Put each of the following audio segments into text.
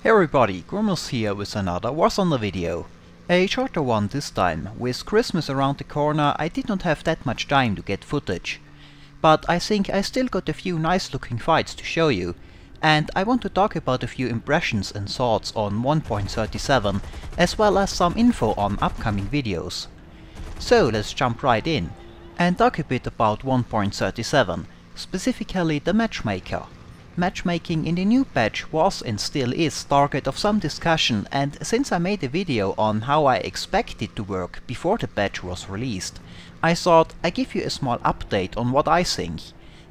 Hey everybody, Grumels here with another War Thunder video. A shorter one this time. With Christmas around the corner I did not have that much time to get footage. But I think I still got a few nice looking fights to show you, and I want to talk about a few impressions and thoughts on 1.37, as well as some info on upcoming videos. So let's jump right in, and talk a bit about 1.37, specifically the matchmaker. Matchmaking in the new patch was and still is target of some discussion, and since I made a video on how I expect it to work before the patch was released, I thought I'd give you a small update on what I think.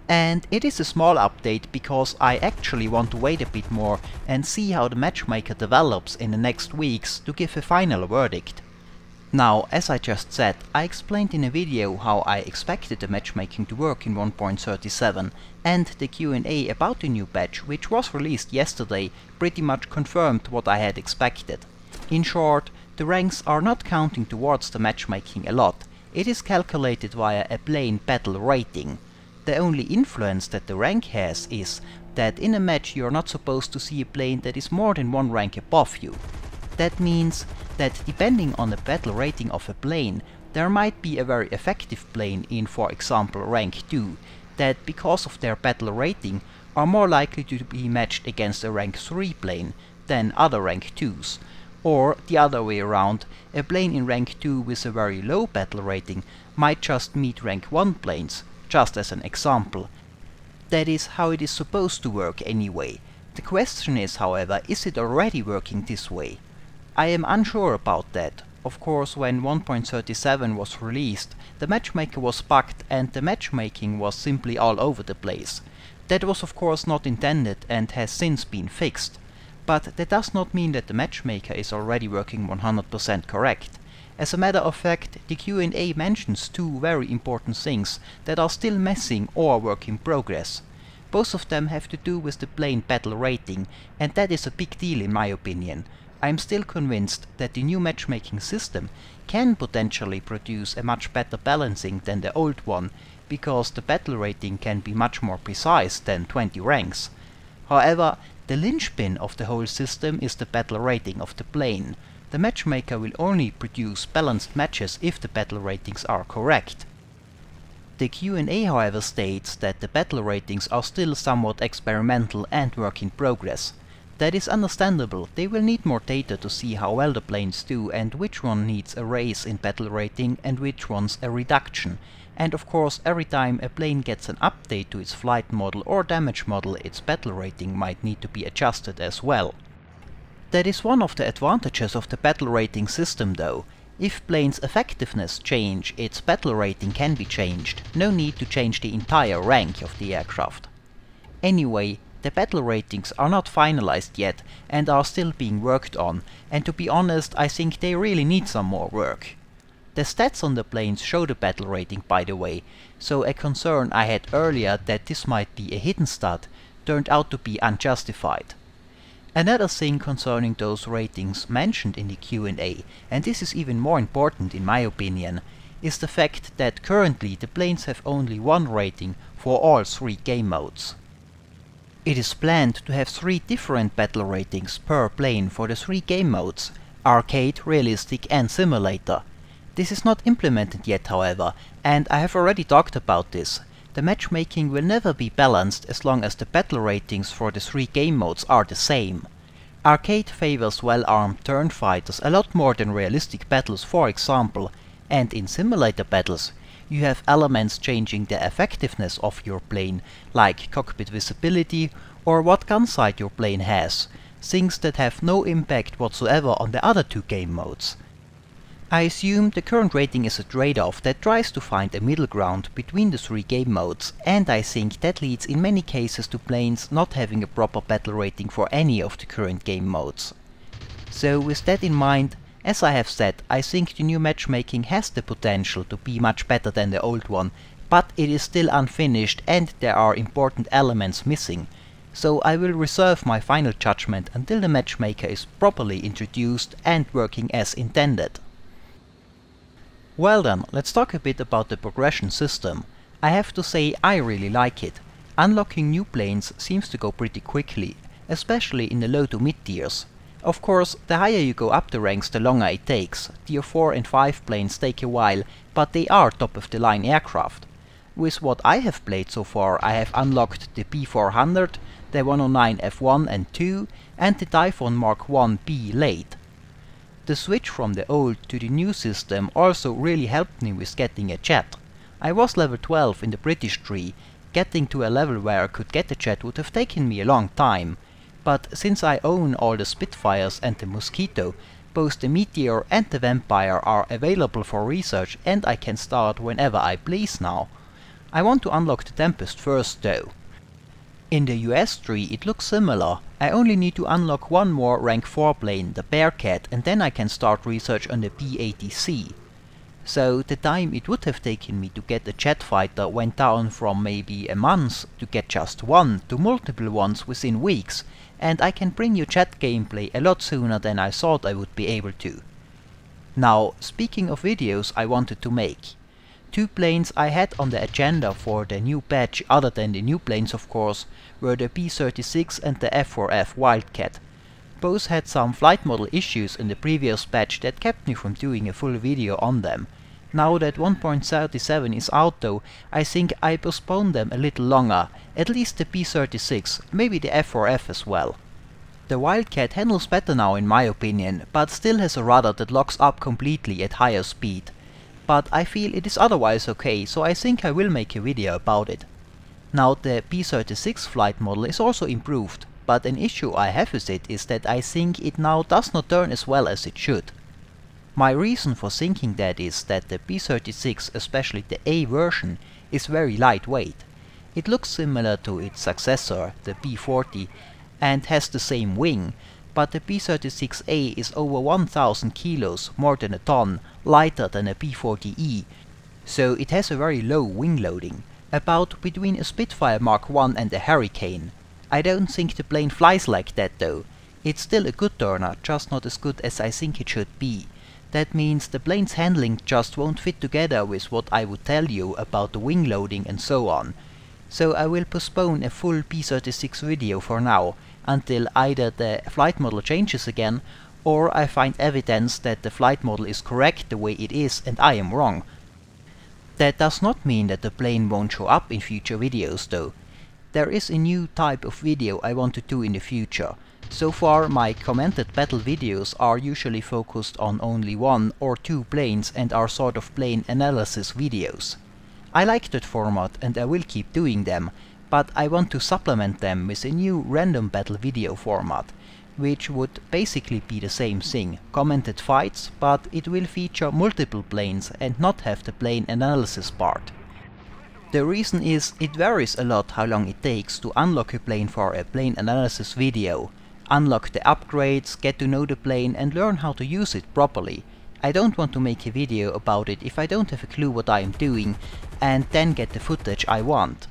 And it is a small update because I actually want to wait a bit more and see how the matchmaker develops in the next weeks to give a final verdict. Now, as I just said, I explained in a video how I expected the matchmaking to work in 1.37, and the Q&A about the new patch, which was released yesterday, pretty much confirmed what I had expected. In short, the ranks are not counting towards the matchmaking a lot. It is calculated via a plain battle rating. The only influence that the rank has is that in a match you are not supposed to see a plane that is more than one rank above you. That means that depending on the battle rating of a plane, there might be a very effective plane in, for example, rank 2, that because of their battle rating are more likely to be matched against a rank 3 plane than other rank 2s. Or the other way around, a plane in rank 2 with a very low battle rating might just meet rank 1 planes, just as an example. That is how it is supposed to work anyway. The question is, however, is it already working this way? I am unsure about that. Of course, when 1.37 was released, the matchmaker was bugged and the matchmaking was simply all over the place. That was of course not intended and has since been fixed. But that does not mean that the matchmaker is already working 100% correct. As a matter of fact, the Q&A mentions two very important things that are still missing or work in progress. Both of them have to do with the plane battle rating, and that is a big deal in my opinion. I am still convinced that the new matchmaking system can potentially produce a much better balancing than the old one, because the battle rating can be much more precise than 20 ranks. However, the linchpin of the whole system is the battle rating of the plane. The matchmaker will only produce balanced matches if the battle ratings are correct. The Q&A however states that the battle ratings are still somewhat experimental and work in progress. That is understandable. They will need more data to see how well the planes do and which one needs a raise in battle rating and which one's a reduction. And of course, every time a plane gets an update to its flight model or damage model, its battle rating might need to be adjusted as well. That is one of the advantages of the battle rating system though. If plane's effectiveness change, its battle rating can be changed. No need to change the entire rank of the aircraft. Anyway, the battle ratings are not finalized yet and are still being worked on, and to be honest, I think they really need some more work. The stats on the planes show the battle rating, by the way, so a concern I had earlier that this might be a hidden stat turned out to be unjustified. Another thing concerning those ratings mentioned in the Q&A, and this is even more important in my opinion, is the fact that currently the planes have only one rating for all three game modes. It is planned to have 3 different battle ratings per plane for the 3 game modes: Arcade, Realistic and Simulator. This is not implemented yet however, and I have already talked about this. The matchmaking will never be balanced as long as the battle ratings for the 3 game modes are the same. Arcade favors well-armed turn fighters a lot more than realistic battles, for example, and in simulator battles you have elements changing the effectiveness of your plane, like cockpit visibility or what gun sight your plane has, things that have no impact whatsoever on the other 2 game modes. I assume the current rating is a trade-off that tries to find a middle ground between the 3 game modes, and I think that leads in many cases to planes not having a proper battle rating for any of the current game modes. So with that in mind, as I have said, I think the new matchmaking has the potential to be much better than the old one, but it is still unfinished and there are important elements missing, so I will reserve my final judgment until the matchmaker is properly introduced and working as intended. Well then, let's talk a bit about the progression system. I have to say I really like it. Unlocking new planes seems to go pretty quickly, especially in the low to mid tiers. Of course, the higher you go up the ranks, the longer it takes. Tier 4 and 5 planes take a while, but they are top of the line aircraft. With what I have played so far, I have unlocked the B400, the 109 F1 and 2, and the Typhoon Mark 1B late. The switch from the old to the new system also really helped me with getting a jet. I was level 12 in the British tree. Getting to a level where I could get a jet would have taken me a long time. But since I own all the Spitfires and the Mosquito, both the Meteor and the Vampire are available for research and I can start whenever I please now. I want to unlock the Tempest first though. In the US tree it looks similar. I only need to unlock one more rank 4 plane, the Bearcat, and then I can start research on the B-80C. So the time it would have taken me to get a jet fighter went down from maybe a month to get just one to multiple ones within weeks, and I can bring you jet gameplay a lot sooner than I thought I would be able to. Now, speaking of videos I wanted to make. 2 planes I had on the agenda for the new patch, other than the new planes of course, were the B-36 and the F4F Wildcat. Both had some flight model issues in the previous patch that kept me from doing a full video on them. Now that 1.37 is out though, I think I postpone them a little longer, at least the B-36, maybe the F4F as well. The Wildcat handles better now in my opinion, but still has a rudder that locks up completely at higher speed. But I feel it is otherwise okay, so I think I will make a video about it. Now the B-36 flight model is also improved, but an issue I have with it is that I think it now does not turn as well as it should. My reason for thinking that is that the B-36, especially the A version, is very lightweight. It looks similar to its successor, the B-40, and has the same wing, but the B-36A is over 1000 kilos, more than a ton, lighter than a B-40E, so it has a very low wing loading, about between a Spitfire Mark I and a Hurricane. I don't think the plane flies like that though. It's still a good turner, just not as good as I think it should be. That means the plane's handling just won't fit together with what I would tell you about the wing loading and so on. So I will postpone a full B-36 video for now, until either the flight model changes again, or I find evidence that the flight model is correct the way it is and I am wrong. That does not mean that the plane won't show up in future videos though. There is a new type of video I want to do in the future. So far my commented battle videos are usually focused on only 1 or 2 planes and are sort of plane analysis videos. I like that format and I will keep doing them, but I want to supplement them with a new random battle video format, which would basically be the same thing, commented fights, but it will feature multiple planes and not have the plane analysis part. The reason is it varies a lot how long it takes to unlock a plane for a plane analysis video, unlock the upgrades, get to know the plane and learn how to use it properly. I don't want to make a video about it if I don't have a clue what I am doing and then get the footage I want.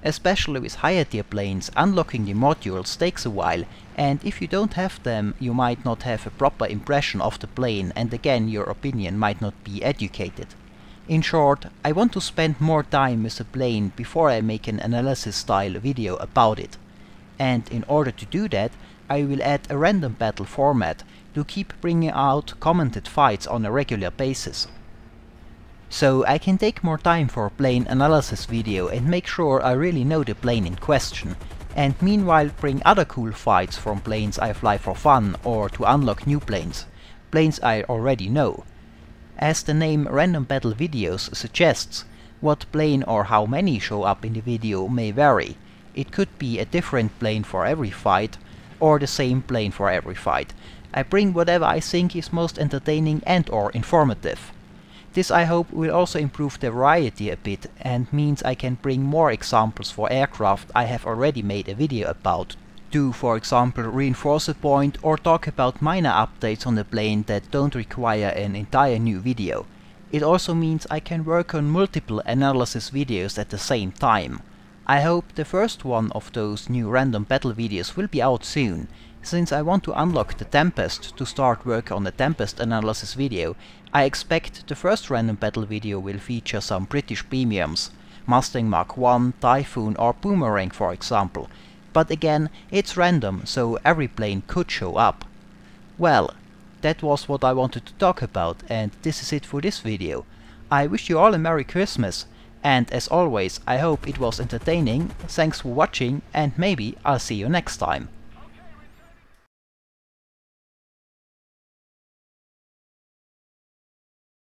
Especially with higher tier planes, unlocking the modules takes a while, and if you don't have them you might not have a proper impression of the plane and again your opinion might not be educated. In short, I want to spend more time with the plane before I make an analysis style video about it. And in order to do that, I will add a random battle format to keep bringing out commented fights on a regular basis. So I can take more time for a plane analysis video and make sure I really know the plane in question, and meanwhile bring other cool fights from planes I fly for fun or to unlock new planes I already know. As the name Random Battle Videos suggests, what plane or how many show up in the video may vary. It could be a different plane for every fight, or the same plane for every fight. I bring whatever I think is most entertaining and or informative. This I hope will also improve the variety a bit and means I can bring more examples for aircraft I have already made a video about, to for example reinforce a point or talk about minor updates on the plane that don't require an entire new video. It also means I can work on multiple analysis videos at the same time. I hope the first one of those new random battle videos will be out soon. Since I want to unlock the Tempest to start work on the Tempest analysis video, I expect the first random battle video will feature some British premiums, Mustang Mark I, Typhoon or Boomerang for example. But again, it's random, so every plane could show up. Well, that was what I wanted to talk about, and this is it for this video. I wish you all a Merry Christmas, and as always, I hope it was entertaining. Thanks for watching, and maybe I'll see you next time.